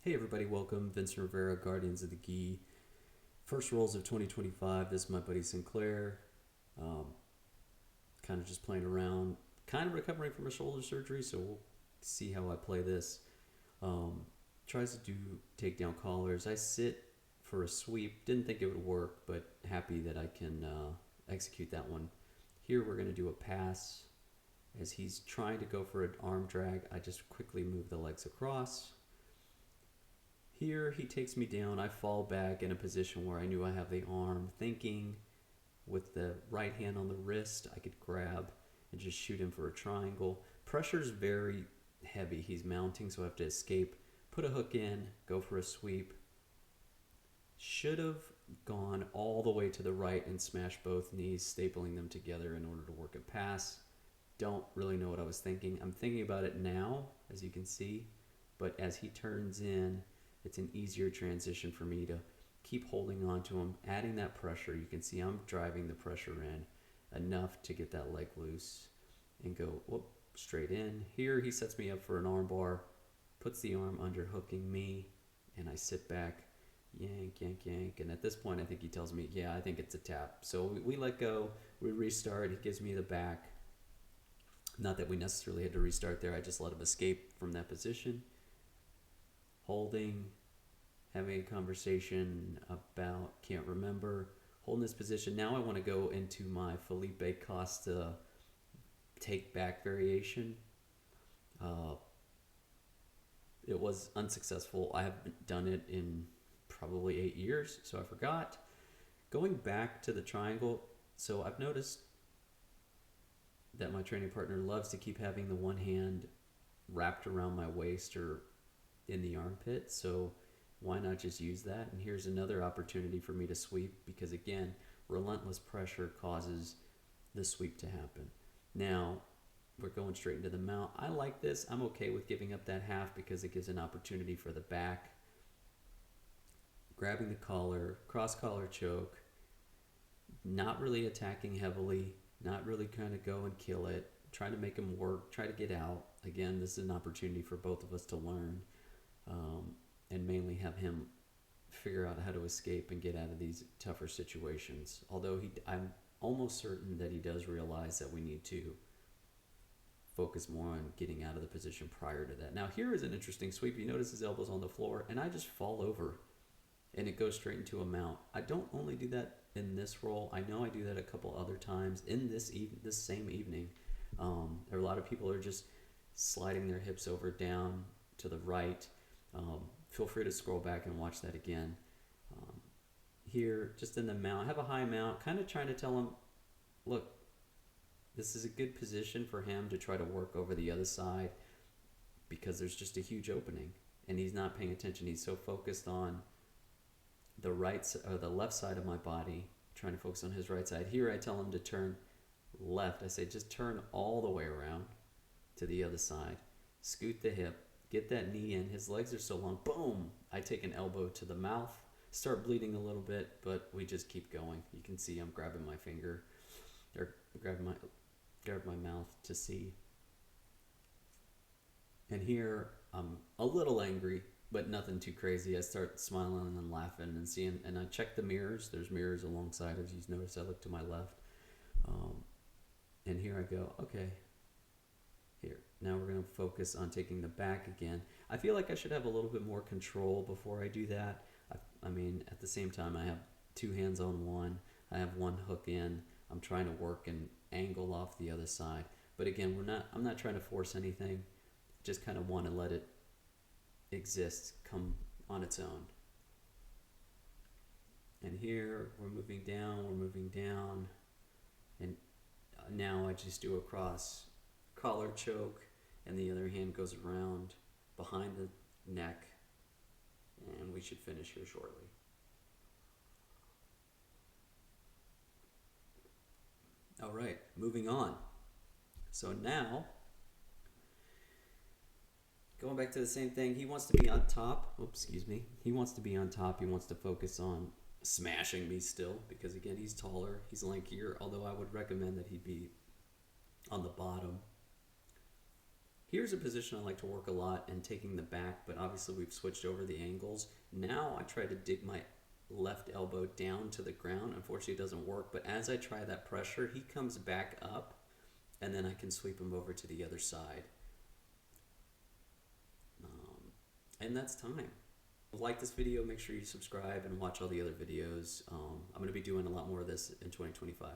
Hey everybody, welcome. Vincent Rivera, Guardians of the Gi. First rolls of 2025. This is my buddy Sinclair. Um, kind of just playing around. Kind of recovering from a shoulder surgery, so we'll see how I play this. Um, Tries to do takedown collars. I sit for a sweep. Didn't think it would work, but happy that I can execute that one. Here we're going to do a pass. As he's trying to go for an arm drag, I just quickly move the legs across. Here he takes me down. I fall back in a position where I knew I have the arm, thinking with the right hand on the wrist I could grab and just shoot him for a triangle. Pressure's very heavy. He's mounting, so I have to escape. Put a hook in, go for a sweep. Should have gone all the way to the right and smashed both knees, stapling them together in order to work a pass. Don't really know what I was thinking. I'm thinking about it now, as you can see, but as he turns in, it's an easier transition for me to keep holding on to him, adding that pressure. You can see I'm driving the pressure in enough to get that leg loose and go straight in. Here he sets me up for an arm bar, puts the arm under hooking me, and I sit back, yank, yank, yank. And at this point, I think he tells me, yeah, I think it's a tap. So we let go, we restart. He gives me the back. Not that we necessarily had to restart there. I just let him escape from that position. Holding, having a conversation about, can't remember, holding this position. Now I want to go into my Felipe Costa take back variation. It was unsuccessful. I haven't done it in probably 8 years, so I forgot. Going back to the triangle, so I've noticed that my training partner loves to keep having the one hand wrapped around my waist or in the armpit, so why not just use that? And here's another opportunity for me to sweep, because again, relentless pressure causes the sweep to happen. Now we're going straight into the mount. I like this. I'm okay with giving up that half because it gives an opportunity for the back. Grabbing the collar, cross collar choke, not really attacking heavily, not really trying to go and kill it, trying to make him work, try to get out. Again, this is an opportunity for both of us to learn. And mainly have him figure out how to escape and get out of these tougher situations. Although I'm almost certain that he does realize that we need to focus more on getting out of the position prior to that. Now here is an interesting sweep. You notice his elbows on the floor, and I just fall over, and it goes straight into a mount. I don't only do that in this roll. I know I do that a couple other times in this same evening. There are a lot of people who are just sliding their hips over down to the right. Feel free to scroll back and watch that again. Here, just in the mount, I have a high mount, kind of trying to tell him, look, this is a good position for him to try to work over the other side because there's just a huge opening, and he's not paying attention. He's so focused on the the left side of my body, trying to focus on his right side. Here, I tell him to turn left. I say, just turn all the way around to the other side, scoot the hip, get that knee in. His legs are so long. Boom! I take an elbow to the mouth, start bleeding a little bit, but we just keep going. You can see I'm grabbing my finger, or grab my mouth to see. And here I'm a little angry, but nothing too crazy. I start smiling and laughing and seeing, and I check the mirrors. There's mirrors alongside, as you notice. I look to my left, and here I go. Okay. Here. Now we're going to focus on taking the back again. I feel like I should have a little bit more control before I do that. I mean, at the same time, I have two hands on one. I have one hook in. I'm trying to work and angle off the other side. But again, I'm not trying to force anything. Just kind of want to let it exist, come on its own. And here we're moving down, and now I just do a cross collar choke, and the other hand goes around behind the neck, and we should finish here shortly. All right, moving on. So now, going back to the same thing, he wants to be on top. Oops, excuse me. He wants to be on top. He wants to focus on smashing me still, because again, he's taller, he's lankier, although I would recommend that he be on the bottom. Here's a position I like to work a lot and taking the back, but obviously we've switched over the angles. Now I try to dig my left elbow down to the ground. Unfortunately, it doesn't work, but as I try that pressure, he comes back up, and then I can sweep him over to the other side. And that's time. Like this video, make sure you subscribe and watch all the other videos. I'm going to be doing a lot more of this in 2025.